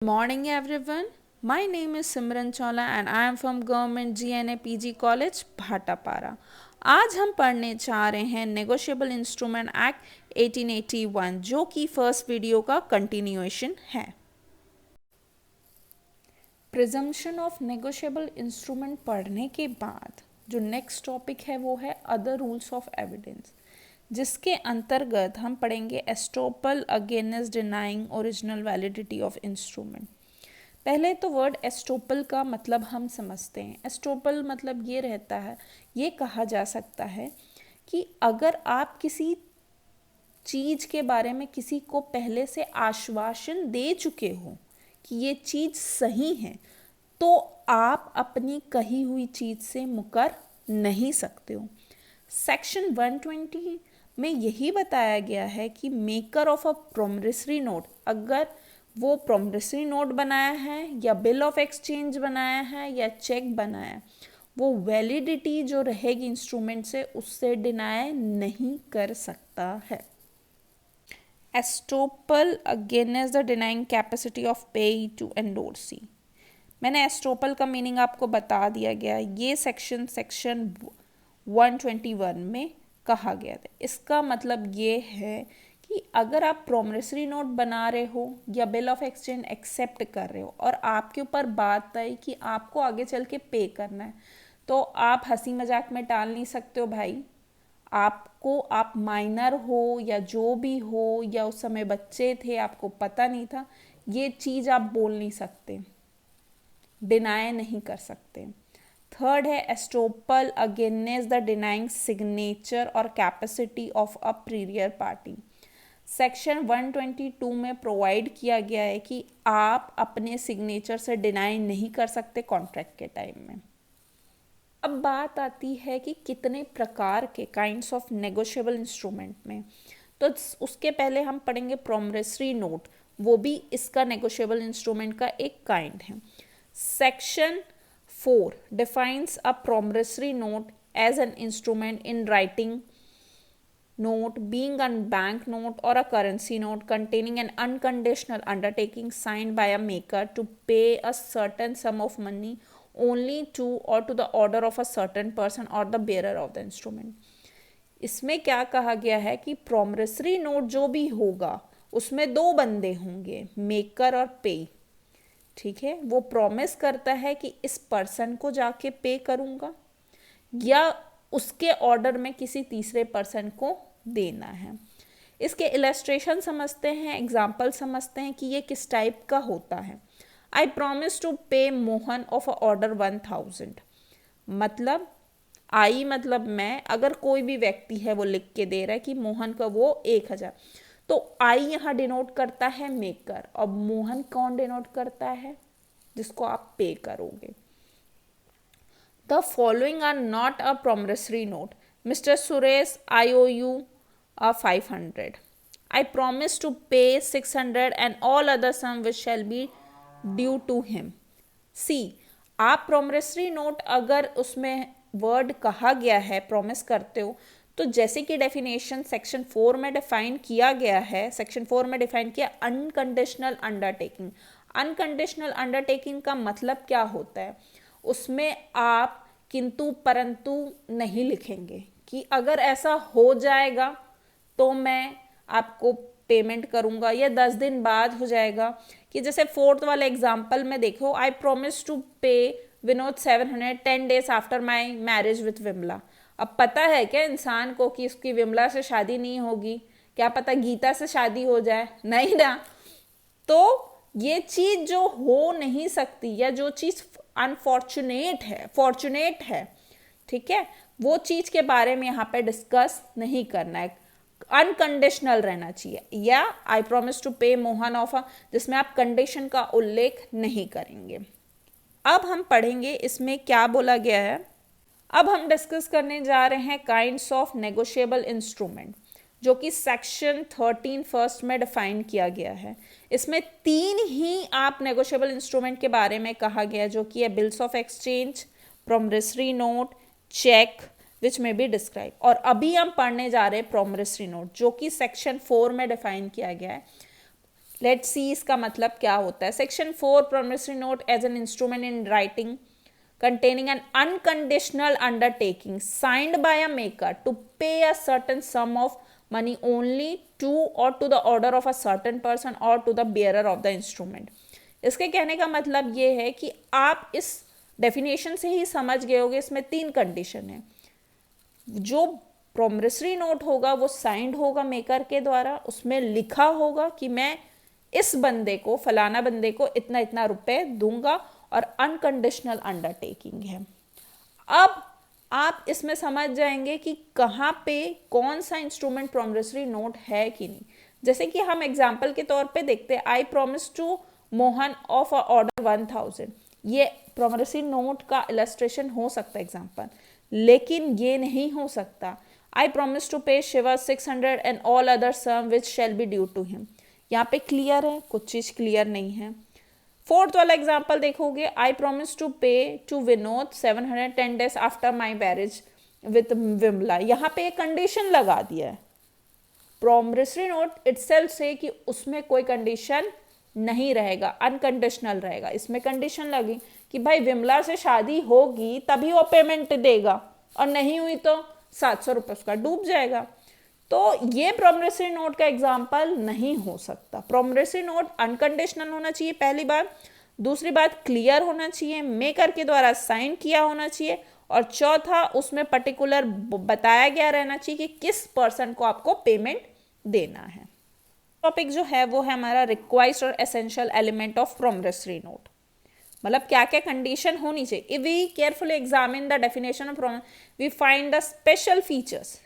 Morning everyone. My name is Simran Chawla and I am from Government GNA PG College, Bhatapara. आज हम पढ़ने जा रहे हैं नेगोशिएबल इंस्ट्रूमेंट एक्ट 1881 जो कि फर्स्ट वीडियो का कंटिन्यूएशन है। प्रिजम्पशन ऑफ नेगोशिएबल इंस्ट्रूमेंट पढ़ने के बाद जो नेक्स्ट टॉपिक है वो है अदर रूल्स ऑफ एविडेंस, जिसके अंतर्गत हम पढ़ेंगे estoppel against denying original validity of instrument. पहले तो वर्ड एस्टोपल का मतलब हम समझते हैं। एस्टोपल मतलब ये रहता है, ये कहा जा सकता है कि अगर आप किसी चीज़ के बारे में किसी को पहले से आश्वासन दे चुके हो कि ये चीज़ सही है, तो आप अपनी कही हुई चीज़ से मुकर नहीं सकते हो। सेक्शन 120 में यही बताया गया है कि maker of a promissory note, अगर वो प्रोमिसरी नोट बनाया है या बिल ऑफ एक्सचेंज बनाया है या चेक बनाया है, वो वैलिडिटी जो रहेगी इंस्ट्रूमेंट से उससे डिनाई नहीं कर सकता है। Estoppel against the denying capacity of पे टू एंडोर्सी। मैंने एस्टोपल का मीनिंग आपको बता दिया गया। ये सेक्शन 121 में कहा गया था। इसका मतलब ये है कि अगर आप प्रोमिसरी नोट बना रहे हो या बिल ऑफ एक्सचेंज एक्सेप्ट कर रहे हो और आपके ऊपर बात आई कि आपको आगे चल के पे करना है, तो आप हंसी मजाक में टाल नहीं सकते हो भाई। आपको, आप माइनर हो या जो भी हो या उस समय बच्चे थे, आपको पता नहीं था, ये चीज़ आप बोल नहीं सकते, डिनाई नहीं कर सकते। थर्ड है estoppel against the denying signature और capacity of a prior party. Section 122 में प्रोवाइड किया गया है कि आप अपने सिग्नेचर से डिनाई नहीं कर सकते कॉन्ट्रैक्ट के टाइम में। अब बात आती है कि कितने प्रकार के काइंड्स ऑफ नेगोशिएबल इंस्ट्रूमेंट में, तो उसके पहले हम पढ़ेंगे प्रोमिसरी नोट, वो भी इसका नेगोशिएबल इंस्ट्रूमेंट का एक काइंड है। Section 4 defines a promissory note as an instrument in writing note being a bank note or a currency note containing an unconditional undertaking signed by a maker to pay a certain sum of money only to or to the order of a certain person or the bearer of the instrument. इसमें क्या कहा गया है कि promissory note जो भी होगा उसमें दो बंदे होंगे, मेकर और पे। ठीक है, वो प्रॉमिस करता है कि इस पर्सन को जाके पे करूँगा या उसके ऑर्डर में किसी तीसरे पर्सन को देना है। इसके इलस्ट्रेशन समझते हैं, एग्जाम्पल समझते हैं कि ये किस टाइप का होता है। आई प्रॉमिस टू पे मोहन ऑफ अ ऑर्डर 1000। मतलब आई मतलब मैं, अगर कोई भी व्यक्ति है वो लिख के दे रहा है कि मोहन का वो 1000, तो आई यहाँ डिनोट करता है मेकर और मोहन कौन डिनोट करता है, जिसको आप पे करोगे। The following are not a promissory note. Mister Suresh, I O U 500। I promise to pay 600 and all other sum which shall be due to him. See, आप प्रोमिसरी नोट अगर उसमें वर्ड कहा गया है प्रॉमिस करते हो, तो जैसे कि डेफिनेशन सेक्शन 4 में डिफाइन किया गया है, सेक्शन 4 में डिफाइन किया अनकंडीशनल अंडरटेकिंग। अनकंडीशनल अंडरटेकिंग का मतलब क्या होता है, उसमें आप किंतु परंतु नहीं लिखेंगे कि अगर ऐसा हो जाएगा तो मैं आपको पेमेंट करूंगा या 10 दिन बाद हो जाएगा। कि जैसे 4th वाले एग्जाम्पल में देखो, आई promise to pay Vinod 700 10 days after my marriage with Vimala. अब पता है क्या इंसान को कि उसकी विमला से शादी नहीं होगी, क्या पता गीता से शादी हो जाए, नहीं ना। तो ये चीज जो हो नहीं सकती या जो चीज अनफॉर्चुनेट है, फॉर्चुनेट है, ठीक है, वो चीज के बारे में यहाँ पे डिस्कस नहीं करना है, अनकंडीशनल रहना चाहिए। या आई प्रॉमिस टू पे मोहन ऑफ, जिसमें आप कंडीशन का उल्लेख नहीं करेंगे। अब हम पढ़ेंगे इसमें क्या बोला गया है। अब हम डिस्कस करने जा रहे हैं काइंड्स ऑफ नेगोशिएबल इंस्ट्रूमेंट, जो कि सेक्शन 13 फर्स्ट में डिफाइन किया गया है। इसमें 3 ही आप नेगोशिएबल इंस्ट्रूमेंट के बारे में कहा गया, जो कि है bills of exchange, promissory note, cheque which में बी डिस्क्राइब। और अभी हम पढ़ने जा रहे हैं प्रोमिसरी नोट, जो कि सेक्शन 4 में डिफाइन किया गया है। लेट्स सी इसका मतलब क्या होता है। Section 4, promissory note as an instrument in writing containing an unconditional undertaking signed by a maker to pay a certain sum of money only to or to the order of a certain person or to the bearer of the instrument। इसके कहने का मतलब ये है कि आप इस definition से ही समझ गए होगे, इसमें 3 कंडीशन है। जो प्रॉमिसरी नोट होगा वो साइंड होगा मेकर के द्वारा, उसमें लिखा होगा कि मैं इस बंदे को, फलाना बंदे को इतना इतना रुपए दूंगा, और अनकंडीशनल अंडरटेकिंग है। अब आप इसमें समझ जाएंगे कि कहाँ पे कौन सा इंस्ट्रूमेंट प्रॉमिसरी नोट है कि नहीं। जैसे कि हम एग्जाम्पल के तौर पे देखते हैं, I promise to Mohan of a order 1000। ये प्रॉमिसरी नोट का इलस्ट्रेशन हो सकता है एग्जाम्पल, लेकिन ये नहीं हो सकता आई promise to pay Shiva 600 and all other sum which shall be due to him. यहाँ पे क्लियर है, कुछ चीज क्लियर नहीं है। 4th वाला एग्जाम्पल देखोगे, I promise to pay to Vinod 710 days after my marriage with Vimala. यहाँ पे एक कंडीशन लगा दिया है। प्रॉमिसरी नोट इटसेल्फ से कि उसमें कोई कंडीशन नहीं रहेगा, अनकंडीशनल रहेगा। इसमें कंडीशन लगी कि भाई विमला से शादी होगी तभी वो पेमेंट देगा, और नहीं हुई तो 700 रुपये उसका डूब जाएगा। तो ये प्रॉमिसरी नोट का एग्जाम्पल नहीं हो सकता। प्रॉमिसरी नोट अनकंडीशनल होना चाहिए, पहली बात। दूसरी बात, क्लियर होना चाहिए, मेकर के द्वारा साइन किया होना चाहिए, और चौथा, उसमें पर्टिकुलर बताया गया रहना चाहिए कि किस पर्सन को आपको पेमेंट देना है। टॉपिक जो है वो है हमारा रिक्वायर्ड और essential element of promissory note. मतलब क्या क्या कंडीशन होनी चाहिए। If we carefully examine the definition of promise, we find the special features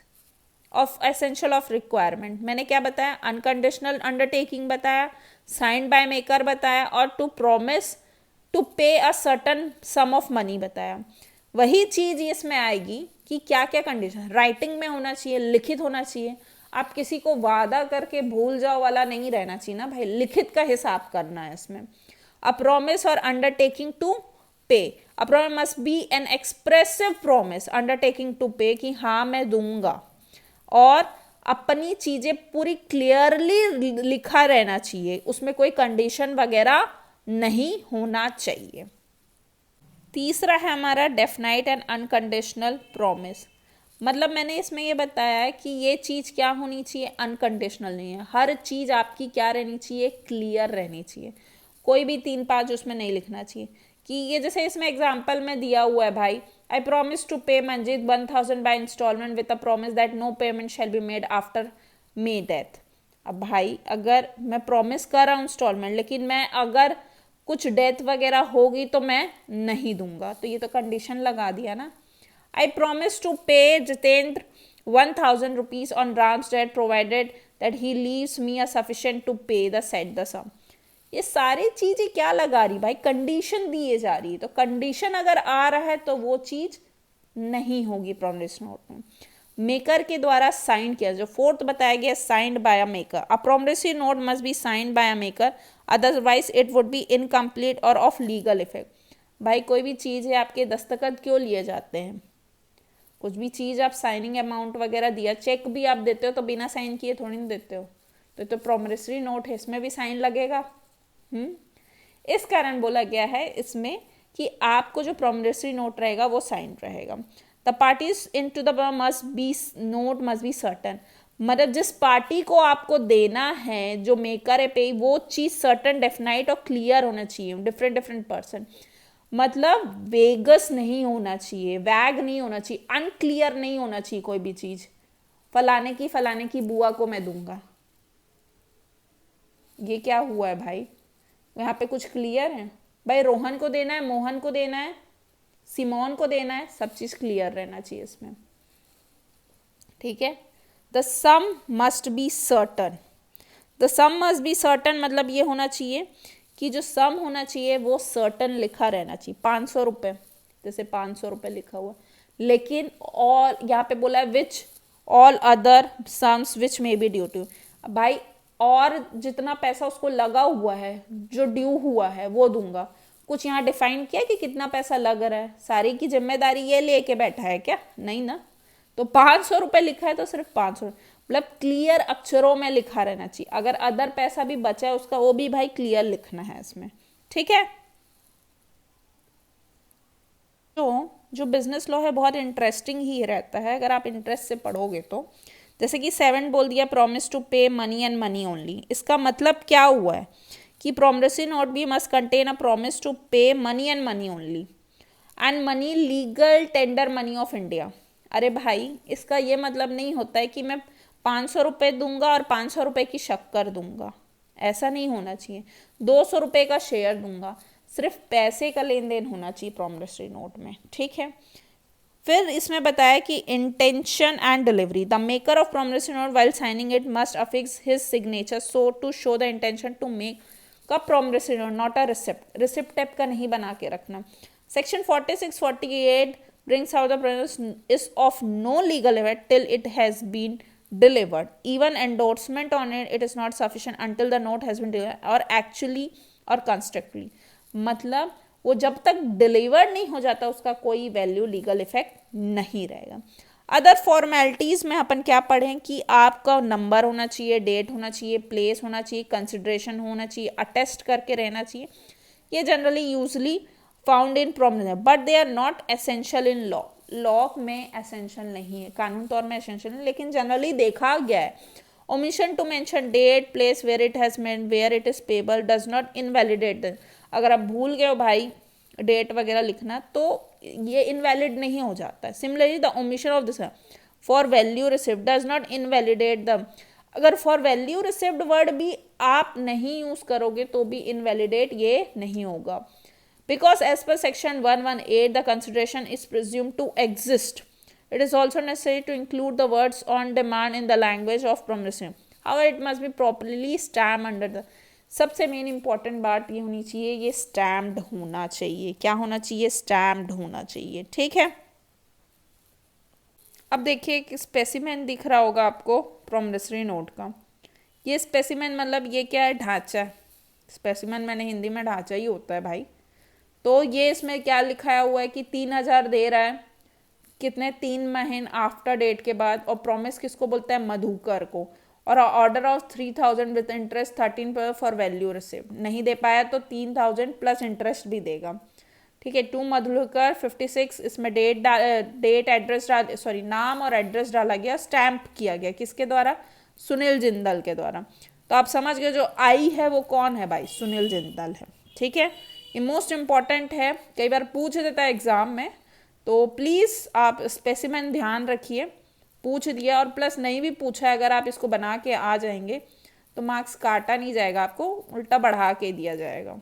of essential of requirement. मैंने क्या बताया, अनकंडीशनल अंडरटेकिंग बताया, साइंड बाय मेकर बताया, और to promise to pay a certain sum of money बताया। वही चीज इसमें आएगी कि क्या क्या कंडीशन राइटिंग में होना चाहिए, लिखित होना चाहिए। आप किसी को वादा करके भूल जाओ वाला नहीं रहना चाहिए ना भाई, लिखित का हिसाब करना है इसमें। अ प्रॉमिस और undertaking to pay, a promise must be an expressive promise undertaking to pay, कि हाँ मैं दूंगा, और अपनी चीजें पूरी क्लियरली लिखा रहना चाहिए, उसमें कोई कंडीशन वगैरह नहीं होना चाहिए। तीसरा है हमारा डेफिनाइट एंड अनकंडीशनल प्रॉमिस। मतलब मैंने इसमें ये बताया है कि ये चीज क्या होनी चाहिए, अनकंडीशनल नहीं है। हर चीज आपकी क्या रहनी चाहिए, क्लियर रहनी चाहिए। कोई भी 3-5 उसमें नहीं लिखना चाहिए कि ये, जैसे इसमें एग्जाम्पल में दिया हुआ है भाई, I promise to pay Manjit 1000 by installment with a promise that no payment shall be made after May death। अब भाई अगर मैं प्रॉमिस कर रहा हूँ इंस्टॉलमेंट, लेकिन मैं अगर कुछ डेथ वगैरह होगी तो मैं नहीं दूंगा, तो ये तो कंडीशन लगा दिया ना। I promise to pay Jitendra 1000 rupees on Ram's death provided that he leaves me a sufficient to pay the said the sum। ये सारी चीजें क्या लगा रही भाई, कंडीशन दिए जा रही है। तो कंडीशन अगर आ रहा है तो वो चीज नहीं होगी प्रॉमिस नोट में। मेकर के द्वारा साइन किया, जो 4th बताया गया, signed by a maker. A promissory note must be signed by a maker, otherwise it would be incomplete और ऑफ लीगल इफेक्ट। भाई कोई भी चीज है, आपके दस्तखत क्यों लिए जाते हैं? कुछ भी चीज आप साइनिंग अमाउंट वगैरह दिया, चेक भी आप देते हो तो बिना साइन किए थोड़ी नहीं देते हो। तो प्रॉमिसरी नोट है, इसमें भी साइन लगेगा। इस कारण बोला गया है इसमें कि आपको जो प्रॉमिसरी नोट रहेगा वो साइन रहेगा। The parties into the must be note must be certain. मतलब जिस पार्टी को आपको देना है, जो मेकर है पे, वो चीज सर्टन, डेफिनाइट और क्लियर होना चाहिए। डिफरेंट पर्सन, मतलब वेगस नहीं होना चाहिए, वैग नहीं होना चाहिए, अनक्लियर नहीं होना चाहिए कोई भी चीज। फलाने की बुआ को मैं दूंगा, ये क्या हुआ है भाई? यहाँ पे कुछ क्लियर है भाई, रोहन को देना है, मोहन को देना है, सिमोन को देना है, सब चीज क्लियर रहना चाहिए इसमें। ठीक है। The sum must be certain. The sum must be certain मतलब ये होना चाहिए कि जो सम होना चाहिए वो सर्टन लिखा रहना चाहिए। 500 रुपये, जैसे 500 रुपये लिखा हुआ, लेकिन और यहाँ पे बोला है which all other sums which may be due to. भाई और जितना पैसा उसको लगा हुआ है, जो ड्यू हुआ है, वो दूंगा। कुछ यहाँ डिफाइन किया कि कितना पैसा लग रहा है? सारी की जिम्मेदारी ये लेके बैठा है क्या? नहीं ना। तो 500 रुपये लिखा है तो सिर्फ 500। मतलब क्लियर अक्षरों में लिखा रहना चाहिए। अगर अदर पैसा भी बचा है उसका, वो भी भाई क्लियर लिखना है इसमें, ठीक है। तो जो बिजनेस लॉ है बहुत इंटरेस्टिंग ही रहता है अगर आप इंटरेस्ट से पढ़ोगे तो। जैसे कि 7 बोल दिया promise to pay money and money only. इसका मतलब क्या हुआ है कि प्रॉमिसरी नोट भी must contain a promise to pay money and money only and money legal tender money of India. अरे भाई, इसका ये मतलब नहीं होता है कि मैं 500 रुपये दूंगा और 500 रुपये की शक्कर दूंगा, ऐसा नहीं होना चाहिए। 200 रुपये का शेयर दूंगा, सिर्फ पैसे का लेन देन होना चाहिए प्रॉमिसरी नोट में, ठीक है। फिर इसमें बताया कि intention and delivery, the maker of promissory note while signing it must affix his signature so to show the intention to make का promissory note, not a receipt. Receipt type का नहीं बना के रखना। Section 46-48 brings out the promise is of no legal effect till it has been delivered. Even endorsement on it, it is not sufficient until the note has been delivered or actually or constructively. मतलब वो जब तक deliver नहीं हो जाता उसका कोई value legal effect नहीं रहेगा। अदर फॉर्मेलिटीज़ में अपन क्या पढ़ें कि आपका नंबर होना चाहिए, डेट होना चाहिए, प्लेस होना चाहिए, कंसिडरेशन होना चाहिए, अटेस्ट करके रहना चाहिए। ये generally usually found in promise but they are not essential in law. Law में एसेंशियल नहीं है, कानून तौर में एसेंशियल है, लेकिन जनरली देखा गया है। Omission to mention date place where it has meant where it is payable does not invalidate. अगर आप भूल गए हो भाई डेट वगैरह लिखना तो ये इनवैलिड नहीं हो जाता है। Similarly the omission of this for value receipt does not invalidate the. अगर फॉर वैल्यू रिसिप्ट वर्ड भी आप नहीं यूज करोगे तो भी इनवैलिडेट ये नहीं होगा। Because as per section 118 the consideration is presumed to exist, it is also necessary to include the words on demand in the language of promising. However, it must be properly stamped under the। सबसे main important बात ये होनी चाहिए, ये stamped होना चाहिए। क्या होना चाहिए? स्टैम्प्ड होना चाहिए, ठीक है। अब देखिए एक स्पेसिमेन दिख रहा होगा आपको प्रॉमिसरी नोट का। ये स्पेसिमेन मतलब ये क्या है? ढांचा। स्पेसिमेन मैंने हिंदी में ढांचा ही होता है भाई। तो ये इसमें क्या लिखाया हुआ है कि 3000 दे रहा है, कितने 3 महीने आफ्टर डेट के बाद, और प्रॉमिस किसको बोलता है? मधुकर को। और order of 3000 with interest 13 for value receipt. नहीं दे पाया तो 3000 प्लस इंटरेस्ट भी देगा, ठीक है। टू मधुकर 56। इसमें डेट एड्रेस सॉरी नाम और एड्रेस डाला गया, स्टैम्प किया गया किसके द्वारा? सुनील जिंदल के द्वारा। तो आप समझ गए जो आई है वो कौन है भाई? सुनील जिंदल है, ठीक है। ये मोस्ट इम्पॉर्टेंट है, कई बार पूछ देता है एग्जाम में, तो प्लीज़ आप स्पेसिमेन ध्यान रखिए। पूछ दिया और प्लस नहीं भी पूछा है, अगर आप इसको बना के आ जाएंगे तो मार्क्स काटा नहीं जाएगा, आपको उल्टा बढ़ा के दिया जाएगा।